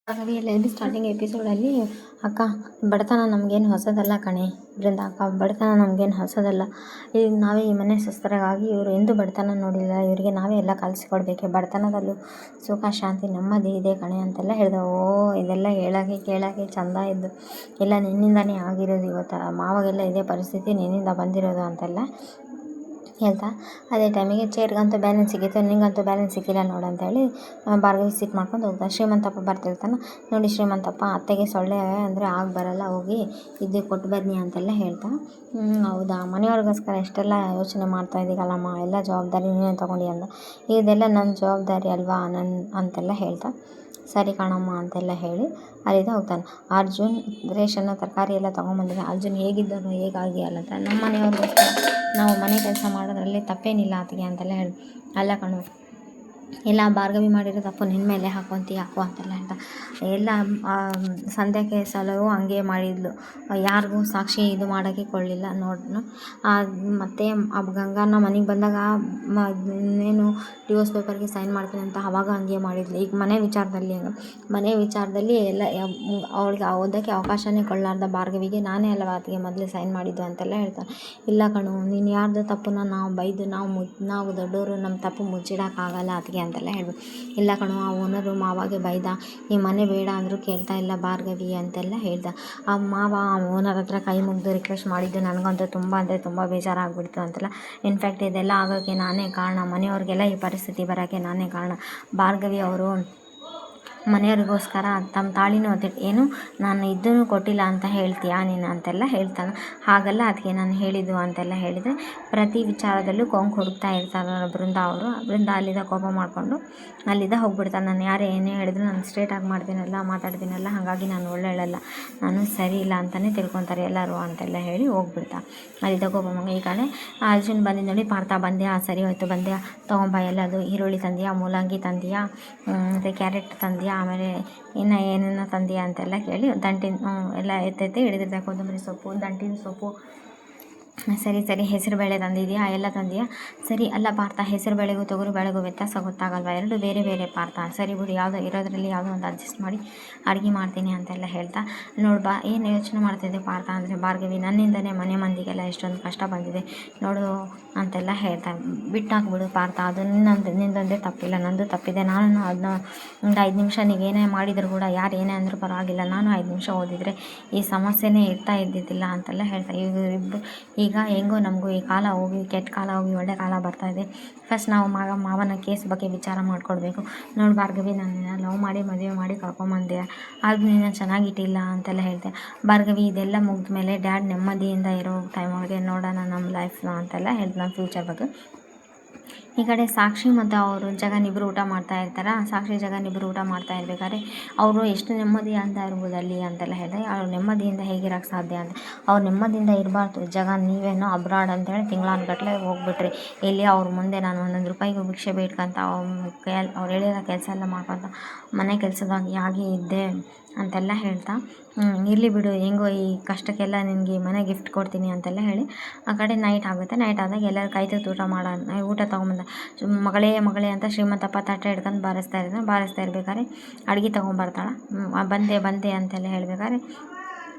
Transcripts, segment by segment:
ಹಾಗಾಗಿ ಸ್ಟಾರ್ಟಿಂಗ್ ಎಪಿಸೋಡಲ್ಲಿ ಅಕ್ಕ ಬಡತನ ನಮಗೇನು ಹೊಸದಲ್ಲ ಕಣೆ ಬೃಂದ ಅಕ್ಕ, ಬಡತನ ನಮಗೇನು ಹೊಸದಲ್ಲ. ಈಗ ನಾವೇ ಈ ಮನೆ ಸುಸ್ತರಾಗಿ ಇವರು ಎಂದೂ ಬಡತನ ನೋಡಿಲ್ಲ, ಇವರಿಗೆ ನಾವೇ ಎಲ್ಲ ಕಲಿಸ್ಕೊಡ್ಬೇಕೆ, ಬಡತನದಲ್ಲೂ ಸುಖ ಶಾಂತಿ ನೆಮ್ಮದಿ ಇದೆ ಕಣೆ ಅಂತೆಲ್ಲ ಹೇಳಿದೆ. ಇದೆಲ್ಲ ಹೇಳೋಕ್ಕೆ ಕೇಳೋಕ್ಕೆ ಚೆಂದ ಇದ್ದು, ಎಲ್ಲ ನಿನ್ನಿಂದನೇ ಆಗಿರೋದು, ಇವತ್ತು ಮಾವಾಗೆಲ್ಲ ಇದೇ ಪರಿಸ್ಥಿತಿ ನಿನ್ನಿಂದ ಬಂದಿರೋದು ಅಂತೆಲ್ಲ ಹೇಳ್ತಾ, ಅದೇ ಟೈಮಿಗೆ ಚೇರ್ಗಂತೂ ಬ್ಯಾಲೆನ್ಸ್ ಸಿಕ್ಕಿತ್ತು, ನಿಂಗಂತೂ ಬ್ಯಾಲೆನ್ಸ್ ಸಿಕ್ಕಿಲ್ಲ ನೋಡು ಅಂತೇಳಿ ಭಾರ್ಗವಿ ಸಿಟ್ಟು ಮಾಡ್ಕೊಂಡು ಹೋಗ್ತಾನೆ. ಶ್ರೀಮಂತಪ್ಪ ಬರ್ತಿರ್ತಾನೆ. ನೋಡಿ ಶ್ರೀಮಂತಪ್ಪ, ಅತ್ತೆಗೆ ಸೊಳ್ಳೆ ಅಂದರೆ ಆಗಿ ಬರಲ್ಲ, ಹೋಗಿ ಇದು ಕೊಟ್ಟು ಬನ್ನಿ ಅಂತೆಲ್ಲ ಹೇಳ್ತಾ, ಹೌದಾ, ಮನೆಯವ್ರಿಗೋಸ್ಕರ ಎಷ್ಟೆಲ್ಲ ಯೋಚನೆ ಮಾಡ್ತಾ ಇದ್ದೀಗಲ್ಲಮ್ಮ, ಎಲ್ಲ ಜವಾಬ್ದಾರಿ ನೀನೇ ತೊಗೊಂಡು ಅಂದ. ಇದೆಲ್ಲ ನನ್ನ ಜವಾಬ್ದಾರಿ ಅಲ್ವಾ ಅಂತೆಲ್ಲ ಹೇಳ್ತಾ, ಸರಿ ಕಣಮ್ಮ ಅಂತೆಲ್ಲ ಹೇಳಿ ಅಲ್ಲಿಂದ ಹೋಗ್ತಾನೆ. ಅರ್ಜುನ್ ರೇಷನ್ನು ತರಕಾರಿ ಎಲ್ಲ ತೊಗೊಂಬಂದಿದ್ದಾನೆ. ಅರ್ಜುನ್ ಹೇಗಿದ್ದನು ಹೇಗಾಗಿಯಲ್ಲ ಅಂತ, ನಮ್ಮ ಮನೆಯವ್ರಿಗೋಸ್ಕರ ನಾವು ಮನೆ ಕೆಲಸ ಮಾಡೋದ್ರಲ್ಲಿ ತಪ್ಪೇನಿಲ್ಲ ಆತಗೆ ಅಂತೆಲ್ಲ ಹೇಳಿ, ಅಲ್ಲ ಕಣು, ಎಲ್ಲ ಭಾರ್ಗವಿ ಮಾಡಿರೋ ತಪ್ಪು ನಿನ್ನ ಮೇಲೆ ಹಾಕುವಂತೀಯ ಹಾಕು ಅಂತೆಲ್ಲ ಹೇಳ್ತಾ, ಎಲ್ಲ ಸಂಧ್ಯಾಕ್ಕೆ ಸಲವೂ ಹಂಗೆ ಮಾಡಿದ್ಲು, ಯಾರಿಗೂ ಸಾಕ್ಷಿ ಇದು ಮಾಡೋಕ್ಕೆ ಕೊಳ್ಳಿಲ್ಲ ನೋಡ್ನು. ಮತ್ತು ಗಂಗಾನ ಮನೆಗೆ ಬಂದಾಗ ಏನು ಡಿವೋರ್ಸ್ ಪೇಪರ್ಗೆ ಸೈನ್ ಮಾಡ್ತೀನಿ ಅಂತ ಆವಾಗ ಹಂಗೆ ಮಾಡಿದ್ಲು. ಈಗ ಮನೆ ವಿಚಾರದಲ್ಲಿ ಎಲ್ಲ ಅವಳಿಗೆ ಓದೋಕ್ಕೆ ಅವಕಾಶನೇ ಕೊಳ್ಳಾರ್ದ ಭಾರ್ಗವಿಗೆ ನಾನೇ ಅಲ್ಲವ ಆತಗೆ ಮೊದಲೇ ಸೈನ್ ಮಾಡಿದ್ದು ಅಂತೆಲ್ಲ ಹೇಳ್ತಾನೆ. ಇಲ್ಲ ಕಣು, ನೀನು ಯಾರ್ದು ತಪ್ಪನ್ನ ನಾವು ಬೈದು ನಾವು ದೊಡ್ಡವರು, ನಮ್ಮ ತಪ್ಪು ಮುಚ್ಚಿಡೋಕ್ಕಾಗಲ್ಲ ಆತಗೆ ಅಂತೆಲ್ಲ ಹೇಳ್ಬೇಕು. ಇಲ್ಲ ಕಣು, ಆ ಓನರು ಮಾವಾಗೆ ಬೈದ, ಈ ಮನೆ ಬೇಡ ಅಂದರೂ ಕೇಳ್ತಾ ಇಲ್ಲ ಭಾರ್ಗವಿ ಅಂತೆಲ್ಲ ಹೇಳ್ದ. ಆ ಮಾವ ಆ ಓನರ್ ಹತ್ರ ಕೈ ಮುಗಿದು ರಿಕ್ವೆಸ್ಟ್ ಮಾಡಿದ್ದು ನನಗಂತೂ ತುಂಬ ಅಂದರೆ ತುಂಬ ಬೇಜಾರಾಗ್ಬಿಡ್ತು ಅಂತೆಲ್ಲ. ಇನ್ಫ್ಯಾಕ್ಟ್ ಇದೆಲ್ಲ ಆಗೋಕ್ಕೆ ನಾನೇ ಕಾರಣ, ಮನೆಯವ್ರಿಗೆಲ್ಲ ಈ ಪರಿಸ್ಥಿತಿ ಬರೋಕ್ಕೆ ನಾನೇ ಕಾರಣ. ಭಾರ್ಗವಿ ಅವರು ಮನೆಯವ್ರಿಗೋಸ್ಕರ ತಮ್ಮ ತಾಳಿನೂ ಏನು ನಾನು ಇದನ್ನು ಕೊಟ್ಟಿಲ್ಲ ಅಂತ ಹೇಳ್ತೀಯಾ ನೀನು ಅಂತೆಲ್ಲ ಹೇಳ್ತಾನೆ. ಹಾಗಲ್ಲ ಅದಕ್ಕೆ ನಾನು ಹೇಳಿದ್ದು ಅಂತೆಲ್ಲ ಹೇಳಿದರೆ, ಪ್ರತಿ ವಿಚಾರದಲ್ಲೂ ಕೊಂಕು ಹುಡುಕ್ತಾ ಇರ್ತಾರೆ ಬೃಂದ ಅವರು. ಬೃಂದ ಅಲ್ಲಿಂದ ಕೋಪ ಮಾಡಿಕೊಂಡು ಅಲ್ಲಿಂದ ಹೋಗ್ಬಿಡ್ತಾನೆ. ನಾನು ಯಾರೇ ಏನೇ ಹೇಳಿದ್ರು ನಾನು ಸ್ಟ್ರೇಟಾಗಿ ಮಾತಾಡ್ತೀನಲ್ಲ, ಹಾಗಾಗಿ ನಾನು ಒಳ್ಳೆಯಲ್ಲ, ನಾನು ಸರಿ ಇಲ್ಲ ಅಂತಲೇ ತಿಳ್ಕೊತಾರೆ ಎಲ್ಲರೂ ಅಂತೆಲ್ಲ ಹೇಳಿ ಹೋಗ್ಬಿಡ್ತಾ. ಅಲ್ಲಿಂದ ಕೋಪ ಈ ಕಡೆ ಅರ್ಜುನ್ ಬಂದಿದ್ದು ನೋಡಿ, ಪಾರ್ಥ ಬಂದ್ಯಾ, ಸರಿ ಹೋಯ್ತು ಬಂದ್ಯಾ, ತೊಗೊಂಬ ಎಲ್ಲದು, ಈರುಳ್ಳಿ ತಂದಿಯಾ, ಮೂಲಂಗಿ ತಂದಿಯಾ, ಮತ್ತು ಕ್ಯಾರೆಟ್ ತಂದಿಯಾ, ಆಮೇಲೆ ಇನ್ನು ಏನೇನೋ ತಂದಿಯಾ ಅಂತೆಲ್ಲ ಕೇಳಿ ದಂಟಿನ ಎಲ್ಲ ಎತ್ತೈತೆ ಹಿಡಿದಿರ್ತಾರೆ. ಕೊತ್ತಂಬರಿ ಸೊಪ್ಪು, ದಂಟಿನ ಸೊಪ್ಪು, ಸರಿ ಹೆಸರುಬೇಳೆ ತಂದಿದೆಯಾ, ಎಲ್ಲ ತಂದಿಯಾ, ಸರಿ ಅಲ್ಲ ಪಾರ್ಥ, ಹೆಸರುಬೇಳೆಗೂ ತೊಗರಿಬೇಳೆಗೂ ವ್ಯತ್ಯಾಸ ಗೊತ್ತಾಗಲ್ವ, ಎರಡು ಬೇರೆ ಬೇರೆ ಪಾರ್ಥ, ಸರಿ ಬಿಡು, ಯಾವುದೋ ಇರೋದ್ರಲ್ಲಿ ಯಾವುದೋ ಒಂದು ಅಡ್ಜಸ್ಟ್ ಮಾಡಿ ಅಡುಗೆ ಮಾಡ್ತೀನಿ ಅಂತೆಲ್ಲ ಹೇಳ್ತಾ, ನೋಡ್ಬಾ ಏನು ಯೋಚನೆ ಮಾಡ್ತಿದ್ದೆ ಪಾರ್ಥ ಅಂದರೆ, ಭಾರ್ಗವಿ ನನ್ನಿಂದನೇ ಮನೆ ಮಂದಿಗೆಲ್ಲ ಎಷ್ಟೊಂದು ಕಷ್ಟ ಬಂದಿದೆ ನೋಡು ಅಂತೆಲ್ಲ ಹೇಳ್ತಾ, ಬಿಟ್ಟಾಕ್ಬಿಡು ಪಾರ್ಥ, ಅದು ನಿಂದೊಂದೇ ತಪ್ಪಿಲ್ಲ, ನಂದು ತಪ್ಪಿದೆ. ನಾನು ಅದನ್ನ ಒಂದು 5 ನಿಮಿಷ ನೀವೇನೇ ಮಾಡಿದರೂ ಕೂಡ, ಯಾರು ಏನೇ ಅಂದರೂ ಪರವಾಗಿಲ್ಲ, ನಾನು 5 ನಿಮಿಷ ಓದಿದರೆ ಈ ಸಮಸ್ಯೆನೇ ಇರ್ತಾ ಇದ್ದಿದ್ದಿಲ್ಲ ಅಂತೆಲ್ಲ ಹೇಳ್ತಾ, ಈಗ ಹೆಂಗೋ ನಮಗೂ ಈ ಕಾಲ ಹೋಗಿ ಕೆಟ್ಟ ಕಾಲ ಹೋಗಿ ಒಳ್ಳೆ ಕಾಲ ಬರ್ತಾಯಿದೆ, ಫಸ್ಟ್ ನಾವು ಮಾವನ ಕೇಸ್ ಬಗ್ಗೆ ವಿಚಾರ ಮಾಡಿಕೊಡ್ಬೇಕು. ನೋಡಿ ಭಾರ್ಗವಿ, ನಾನು ಲವ್ ಮಾಡಿ ಮದುವೆ ಮಾಡಿ ಕರ್ಕೊಂಬಂದೆ, ಅದು ನೀನು ಚೆನ್ನಾಗಿಟ್ಟಿಲ್ಲ ಅಂತೆಲ್ಲ ಹೇಳ್ತೆ. ಭಾರ್ಗವಿ ಇದೆಲ್ಲ ಮುಗಿದ ಮೇಲೆ ಡ್ಯಾಡ್ ನೆಮ್ಮದಿಯಿಂದ ಇರೋ ಟೈಮ್ ಒಳಗೆ ನೋಡೋಣ ನಮ್ಮ ಲೈಫ್ನ ಅಂತೆಲ್ಲ ಹೇಳ್ತು, ನಮ್ಮ ಫ್ಯೂಚರ್ ಬಗ್ಗೆ. ಈ ಕಡೆ ಸಾಕ್ಷಿ ಮತ್ತು ಅವರು ಜಗನಿಬ್ಬರು ಊಟ ಮಾಡ್ತಾ ಇರ್ತಾರೆ. ಸಾಕ್ಷಿ ಜಗನಿಬ್ಬರು ಊಟ ಮಾಡ್ತಾ ಇರ್ಬೇಕಾದ್ರೆ ಅವರು ಎಷ್ಟು ನೆಮ್ಮದಿಯಿಂದ ಇರ್ಬೋದು ಅಲ್ಲಿ ಅಂತೆಲ್ಲ ಹೇಳಿದೆ. ಅವ್ರು ನೆಮ್ಮದಿಯಿಂದ ಹೇಗಿರೋಕ್ಕೆ ಸಾಧ್ಯ ಅಂತ, ಅವ್ರು ನೆಮ್ಮದಿಯಿಂದ ಇರಬಾರ್ದು ಜಗನ್, ನೀವೇನೋ ಅಬ್ರಾಡ್ ಅಂತೇಳಿ ತಿಂಗಳಾನುಗಟ್ಲೆ ಹೋಗ್ಬಿಟ್ರಿ, ಇಲ್ಲಿ ಅವ್ರ ಮುಂದೆ ನಾನು 1 ರೂಪಾಯಿಗೂ ಭಿಕ್ಷೆ ಬೇಡ್ಕೊಂತ ಅವ್ರು ಹೇಳಿರೋ ಕೆಲಸ ಎಲ್ಲ ಮಾಡ್ಕೊತ ಮನೆ ಕೆಲಸದಾಗಿ ಆಗಿ ಇದ್ದೆ ಅಂತೆಲ್ಲ ಹೇಳ್ತಾ, ಇರಲಿ ಬಿಡು, ಹೆಂಗೋ ಈ ಕಷ್ಟಕ್ಕೆಲ್ಲ ನಿನಗೆ ಮನೆ ಗಿಫ್ಟ್ ಕೊಡ್ತೀನಿ ಅಂತೆಲ್ಲ ಹೇಳಿ ಆ ಕಡೆ ನೈಟ್ ಆಗುತ್ತೆ. ನೈಟ್ ಆದಾಗ ಎಲ್ಲರೂ ಕೈ ತುತ್ತು ಊಟ ತೊಗೊಂಬಂದ, ಮಗಳೇ ಅಂತ ಶ್ರೀಮಂತಪ್ಪ ತಟ್ಟೆ ಹಿಡ್ಕೊಂಡು ಬಾರಿಸ್ತಾ ಇರ್ಬೇಕಾದ್ರೆ ಅಡುಗೆ ತೊಗೊಂಬರ್ತಾಳೆ. ಬಂದೆ ಅಂತೆಲ್ಲ ಹೇಳ್ಬೇಕಾದ್ರೆ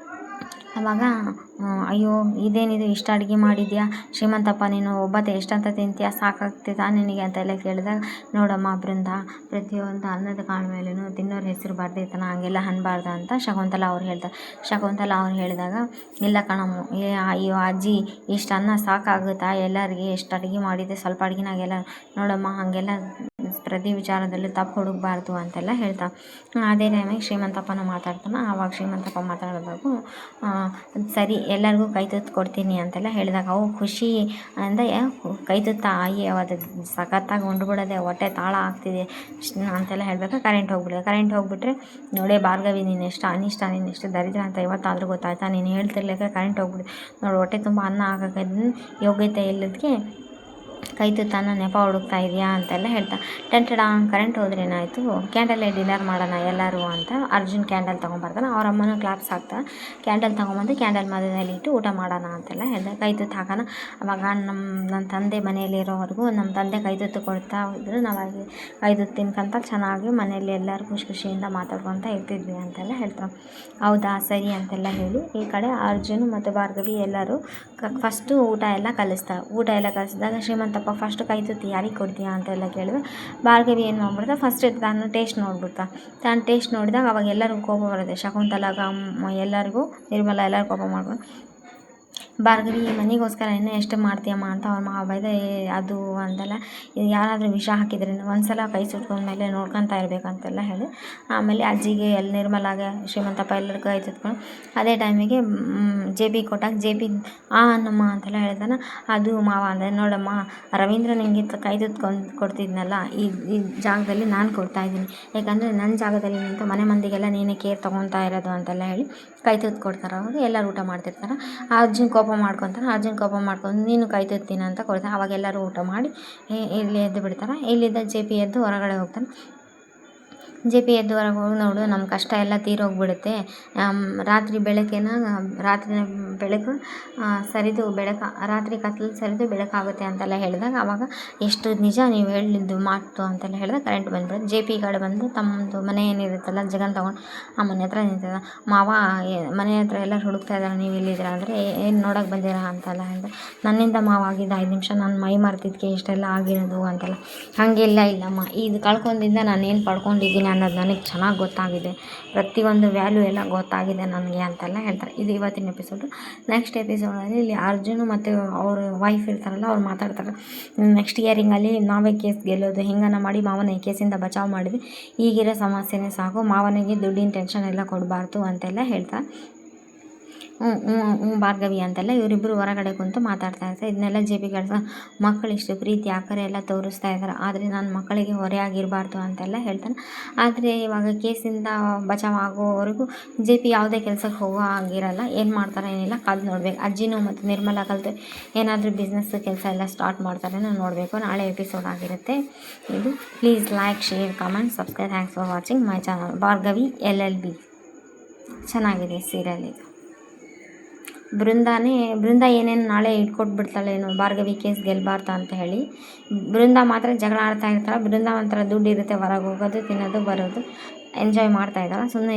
ಆವಾಗ, ಅಯ್ಯೋ ಇದೇನಿದು ಇಷ್ಟು ಅಡುಗೆ ಮಾಡಿದ್ಯಾ ಶ್ರೀಮಂತಪ್ಪ, ನೀನು ಒಬ್ಬತ್ತೆ ಎಷ್ಟಂತ ತಿಂತೀಯಾ, ಸಾಕಾಗ್ತಿದ್ದ ನಿನಗೆ ಅಂತೆಲ್ಲ ಕೇಳಿದಾಗ, ನೋಡಮ್ಮ ಬೃಂದ, ಪ್ರತಿಯೊಂದು ಅನ್ನದ ಕಾಳು ಮೇಲೂ ತಿನ್ನೋರ ಹೆಸರು ಬರ್ದಿರ್ತಾನೆ, ಹಂಗೆಲ್ಲ ಅನ್ಬಾರ್ದು ಅಂತ ಶಕುಂತಲಾ ಅವ್ರು ಹೇಳ್ತಾರೆ. ಶಕುಂತಲಾ ಅವ್ರು ಹೇಳಿದಾಗ, ಇಲ್ಲ ಕಣಮ್ಮ, ಅಯ್ಯೋ ಅಜ್ಜಿ, ಇಷ್ಟು ಅನ್ನ ಸಾಕಾಗುತ್ತಾ ಎಲ್ಲರಿಗೆ, ಎಷ್ಟು ಅಡುಗೆ ಮಾಡಿದ್ದೆ, ಸ್ವಲ್ಪ ಅಡುಗೆನಾಗೆಲ್ಲ ನೋಡಮ್ಮ, ಹಾಗೆಲ್ಲ ಪ್ರತಿ ವಿಚಾರದಲ್ಲೂ ತಪ್ಪು ಹುಡುಕಬಾರ್ದು ಅಂತೆಲ್ಲ ಹೇಳ್ತಾ, ಅದೇ ಟೈಮಿಗೆ ಶ್ರೀಮಂತಪ್ಪನ ಮಾತಾಡ್ತಾನೆ. ಆವಾಗ ಶ್ರೀಮಂತಪ್ಪ ಮಾತಾಡೋದಾಗೂ, ಸರಿ ಎಲ್ಲರಿಗೂ ಕೈ ತುತ್ತು ಕೊಡ್ತೀನಿ ಅಂತೆಲ್ಲ ಹೇಳಿದಾಗ, ಅವು ಖುಷಿ ಅಂದರೆ ಕೈ ತುತ್ತ ಅದು ಸಖತ್ತಾಗಿ ಉಂಡ್ಬಿಡೋದೆ, ಹೊಟ್ಟೆ ತಾಳ ಆಗ್ತಿದೆ ಅಂತೆಲ್ಲ ಹೇಳಬೇಕು. ಕರೆಂಟ್ ಹೋಗ್ಬಿಟ್ರೆ, ನೋಡೇ ಭಾರ್ಗವಿ, ನೀನು ಎಷ್ಟು ಅನಿಷ್ಟ, ನೀನು ಎಷ್ಟು ದರಿದ್ರ ಅಂತ ಇವತ್ತಾದರೂ ಗೊತ್ತಾಯ್ತಾ, ನೀನು ಹೇಳ್ತಿರ್ಲಿಕ್ಕೆ ಕರೆಂಟ್ ಹೋಗ್ಬಿಡು, ನೋಡಿ ಹೊಟ್ಟೆ ತುಂಬ ಅನ್ನ ಹಾಕೋಕ್ಕೆ ಯೋಗ್ಯತೆ ಇಲ್ಲದಕ್ಕೆ ಕೈ ತುತ್ತಾನ ನೆಪ ಹುಡುಕ್ತಾ ಇದೆಯಾ ಅಂತೆಲ್ಲ ಹೇಳ್ತಾ ಟೆಂಟಡ ಕರೆಂಟ್ ಹೋದ್ರೆ ಏನಾಯಿತು, ಕ್ಯಾಂಡಲ್ಲೇ ಡಿನ್ನರ್ ಮಾಡೋಣ ಎಲ್ಲರೂ ಅಂತ ಅರ್ಜುನ್ ಕ್ಯಾಂಡಲ್ ತೊಗೊಂಬರ್ತಾನೆ. ಅವ್ರ ಅಮ್ಮನೂ ಕ್ಲಾಪ್ಸ್ ಹಾಕ್ತಾ ಕ್ಯಾಂಡಲ್ ತೊಗೊಂಬಂದು ಕ್ಯಾಂಡಲ್ ಮಧ್ಯದಲ್ಲಿ ಇಟ್ಟು ಊಟ ಮಾಡೋಣ ಅಂತೆಲ್ಲ ಹೇಳಿದೆ. ಕೈ ತುತ್ತು ಹಾಕೋಣ. ಅವಾಗ ನನ್ನ ತಂದೆ ಮನೆಯಲ್ಲಿರೋವರೆಗೂ ನಮ್ಮ ತಂದೆ ಕೈ ತುತ್ತು ಕೊಡ್ತಾ ಇದ್ರು. ನಾವು ಕೈ ತುತ್ತು ತಿನ್ಕೊಂತ ಚೆನ್ನಾಗಿ ಮನೆಯಲ್ಲಿ ಎಲ್ಲರೂ ಖುಷಿಯಿಂದ ಮಾತಾಡ್ಕೊತ ಇರ್ತಿದ್ವಿ ಅಂತೆಲ್ಲ ಹೇಳ್ತಾರೆ. ಹೌದಾ ಸರಿ ಅಂತೆಲ್ಲ ಹೇಳಿ ಈ ಕಡೆ ಅರ್ಜುನ್ ಮತ್ತು ಭಾರ್ಗವಿ ಎಲ್ಲರೂ ಫಸ್ಟು ಊಟ ಎಲ್ಲ ಕಲಿಸ್ತಾರೆ. ಊಟ ಎಲ್ಲ ಕಲಿಸಿದಾಗ ಶ್ರೀಮಂತಪ್ಪ ಫಸ್ಟ್ ಕೈ ತುತ್ತು ಯಾರಿಗೆ ಕೊಡ್ತೀಯಾ ಅಂತೆಲ್ಲ ಕೇಳಿದ್ರೆ ಭಾರ್ಗವಿ ಏನು ಮಾಡ್ಬಿಡ್ತಾ ಫಸ್ಟ್ ತಾನು ಟೇಸ್ಟ್ ನೋಡ್ಬಿಡ್ತಾ. ತಾನು ಟೇಸ್ಟ್ ನೋಡಿದಾಗ ಅವಾಗ ಎಲ್ಲರಿಗೂ ಕೋಪ ಬರುತ್ತೆ. ಶಕುಂತಲಾಗ ಎಲ್ಲರಿಗೂ ನಿರ್ಮಲ ಎಲ್ಲರೂ ಕೋಪ ಮಾಡ್ಕೊಂಡು ಭಾರ್ಗವಿ ಮನೆಗೋಸ್ಕರ ಇನ್ನೂ ಎಷ್ಟು ಮಾಡ್ತೀಯಮ್ಮ ಅಂತ ಅವ್ರ ಮಾವ ಬೈದ ಅದು ಅಂತೆಲ್ಲ ಯಾರಾದರೂ ವಿಷ ಹಾಕಿದ್ರೆ ಒಂದ್ಸಲ ಕೈ ಸುಟ್ಕೊಂಡ್ಮೇಲೆ ನೋಡ್ಕೊತಾ ಇರಬೇಕಂತೆಲ್ಲ ಹೇಳಿ ಆಮೇಲೆ ಅಜ್ಜಿಗೆ ನಿರ್ಮಲಾಗೆ ಶ್ರೀಮಂತಪ್ಪ ಎಲ್ಲರಿಗೂ ಕೈ ತುತ್ಕೊಂಡು ಅದೇ ಟೈಮಿಗೆ ಜೆ ಪಿ ಕೊಟ್ಟಾಗ ಜೆ ಪಿ ಅನ್ನಮ್ಮ ಅಂತೆಲ್ಲ ಹೇಳ್ತಾನೆ. ಅದು ಮಾವ ಅಂದರೆ ನೋಡಮ್ಮ ರವೀಂದ್ರ ನಿಂಗೆ ಕೈ ತುತ್ಕೊಂಡು ಕೊಡ್ತಿದ್ನಲ್ಲ ಈ ಜಾಗದಲ್ಲಿ ನಾನು ಕೊಡ್ತಾಯಿದ್ದೀನಿ, ಯಾಕಂದರೆ ನನ್ನ ಜಾಗದಲ್ಲಿ ನಿಂತು ಮನೆ ಮಂದಿಗೆಲ್ಲ ನೀನೇ ಕೇರ್ ತೊಗೊತಾ ಇರೋದು ಅಂತೆಲ್ಲ ಹೇಳಿ ಕೈ ತುತ್ತು ಕೊಡ್ತಾರೆ. ಅವಾಗ ಎಲ್ಲರೂ ಊಟ ಮಾಡ್ತಿರ್ತಾರೆ. ಅರ್ಜುನ್ ಕೋಪ ಮಾಡ್ಕೊತಾನೆ. ಅರ್ಜುನ್ ಕೋಪ ಮಾಡ್ಕೊಂಡು ನೀನು ಕೈ ತುತ್ತೀನಿ ಅಂತ ಕೊಡ್ತಾನೆ. ಅವಾಗ ಎಲ್ಲರೂ ಊಟ ಮಾಡಿ ಇಲ್ಲಿ ಎದ್ದು ಬಿಡ್ತಾರೆ. ಇಲ್ಲಿದ್ದ ಜೆ ಪಿ ಎದ್ದು ಹೊರಗಡೆ ಹೋಗ್ತಾನೆ. ಜೆ ಪಿ ಎದ್ದು ಹೊರಗೆ ಹೋಗಿ ನೋಡು ನಮ್ಮ ಕಷ್ಟ ಎಲ್ಲ ತೀರೋಗ್ಬಿಡುತ್ತೆ, ರಾತ್ರಿ ಬೆಳಕು ಸರಿದು ರಾತ್ರಿ ಕತ್ಲು ಸರಿದು ಬೆಳಕಾಗುತ್ತೆ ಅಂತೆಲ್ಲ ಹೇಳಿದಾಗ ಅವಾಗ ಎಷ್ಟು ನಿಜ ನೀವು ಹೇಳಿದ್ದು ಮಾತು ಅಂತೆಲ್ಲ ಹೇಳಿದಾಗ ಕರೆಂಟ್ ಬಂದ್ಬಿಡುತ್ತೆ. ಜೆ ಪಿ ಕಡೆ ಬಂದು ತಮ್ಮದು ಮನೆ ಏನಿರುತ್ತಲ್ಲ ಜಗನ್ ತೊಗೊಂಡು ಆ ಮನೆ ಹತ್ರ ನಿಂತಿದ್ದ. ಮಾವ ಮನೆ ಹತ್ರ ಎಲ್ಲ ಹುಡುಕ್ತಾ ಇದ್ದಾರೆ, ನೀವು ಇಲ್ಲಿದ್ದೀರಾ ಅಂದರೆ ಏನು ನೋಡೋಕೆ ಬಂದಿರಾ ಅಂತೆಲ್ಲ ಹೇಳಿದೆ. ನನ್ನಿಂದ ಮಾವ ಆಗಿದ್ದು 5 ನಿಮಿಷ ನಾನು ಮೈ ಮರ್ತಿದ್ದಕ್ಕೆ ಇಷ್ಟೆಲ್ಲ ಆಗಿರೋದು ಅಂತೆಲ್ಲ. ಹಾಗೆಲ್ಲ ಇಲ್ಲಮ್ಮ, ಇದು ಕಳ್ಕೊಂಡಿಂದ ನಾನು ಏನು ಪಡ್ಕೊಂಡಿದ್ದೀನಿ ಅನ್ನೋದು ನನಗೆ ಚೆನ್ನಾಗಿ ಗೊತ್ತಾಗಿದೆ, ಪ್ರತಿಯೊಂದು ವ್ಯಾಲ್ಯೂ ಎಲ್ಲ ಗೊತ್ತಾಗಿದೆ ನನಗೆ ಅಂತೆಲ್ಲ ಹೇಳ್ತಾರೆ. ಇದು ಇವತ್ತಿನ ಎಪಿಸೋಡು. ನೆಕ್ಸ್ಟ್ ಎಪಿಸೋಡಲ್ಲಿ ಇಲ್ಲಿ ಅರ್ಜುನ್ ಮತ್ತು ಅವ್ರ ವೈಫ್ ಇರ್ತಾರಲ್ಲ ಅವ್ರು ಮಾತಾಡ್ತಾರೆ. ನೆಕ್ಸ್ಟ್ ಇಯರಿಂಗಲ್ಲಿ ನಾವೇ ಕೇಸ್ ಗೆಲ್ಲೋದು, ಹಿಂಗನ ಮಾಡಿ ಮಾವನ ಈ ಕೇಸಿಂದ ಬಚಾವ್ ಮಾಡಿದ್ವಿ, ಈಗಿರೋ ಸಮಸ್ಯೆನೇ ಸಾಕು, ಮಾವನಿಗೆ ದುಡ್ಡಿನ ಟೆನ್ಷನ್ ಎಲ್ಲ ಕೊಡಬಾರ್ದು ಅಂತೆಲ್ಲ ಹೇಳ್ತಾರೆ. ಭಾರ್ಗವಿ ಅಂತೆಲ್ಲ ಇವರಿಬ್ಬರು ಹೊರಗಡೆ ಕುಂತು ಮಾತಾಡ್ತಾ ಇರ್ತಾರೆ. ಇದನ್ನೆಲ್ಲ ಜೆ ಪಿ ಕೇಳ್ತಾರೆ. ಮಕ್ಕಳು ಇಷ್ಟು ಪ್ರೀತಿ ಆಕರೆ ಎಲ್ಲ ತೋರಿಸ್ತಾ ಇದ್ದಾರೆ, ಆದರೆ ನನ್ನ ಮಕ್ಕಳಿಗೆ ಹೊರೆಯಾಗಿರಬಾರ್ದು ಅಂತೆಲ್ಲ ಹೇಳ್ತಾನೆ. ಆದರೆ ಇವಾಗ ಕೇಸಿಂದ ಬಚಾವ್ ಆಗೋವರೆಗೂ ಜೆ ಪಿ ಯಾವುದೇ ಕೆಲಸಕ್ಕೆ ಹೋಗೋ ಆಗಿರಲ್ಲ. ಏನು ಮಾಡ್ತಾರೆ ಏನಿಲ್ಲ ಕಾದು ನೋಡ್ಬೇಕು. ಅಜ್ಜಿನೂ ಮತ್ತು ನಿರ್ಮಲಾ ಕಲಿತು ಏನಾದರೂ ಬಿಸ್ನೆಸ್ ಕೆಲಸ ಎಲ್ಲ ಸ್ಟಾರ್ಟ್ ಮಾಡ್ತಾರೆ ನೋಡಬೇಕು. ನಾಳೆ ಎಪಿಸೋಡ್ ಆಗಿರುತ್ತೆ ಇದು. Please like, share, comment, subscribe. Thanks for watching my channel. Bhargavi LLB ಚೆನ್ನಾಗಿದೆ ಸೀರಿಯಲ್ ಇದು. ಬೃಂದ ಏನೇನು ನಾಳೆ ಇಟ್ಕೊಟ್ಬಿಡ್ತಾಳೇನು ಭಾರ್ಗವಿ ಕೇಸ್ ಗೆಲ್ಲಬಾರ್ದು ಅಂತ ಹೇಳಿ. ಬೃಂದ ಮಾತ್ರ ಜಗಳ ಆಡ್ತಾ ಇರ್ತಾಳೆ. ಬೃಂದ ಒಂಥರ ದುಡ್ಡು ಇರುತ್ತೆ, ಹೊರಗೆ ಹೋಗೋದು ತಿನ್ನೋದು ಬರೋದು ಎಂಜಾಯ್ ಮಾಡ್ತಾ ಇದ್ದಾಳೆ. ಸುಮ್ಮನೆ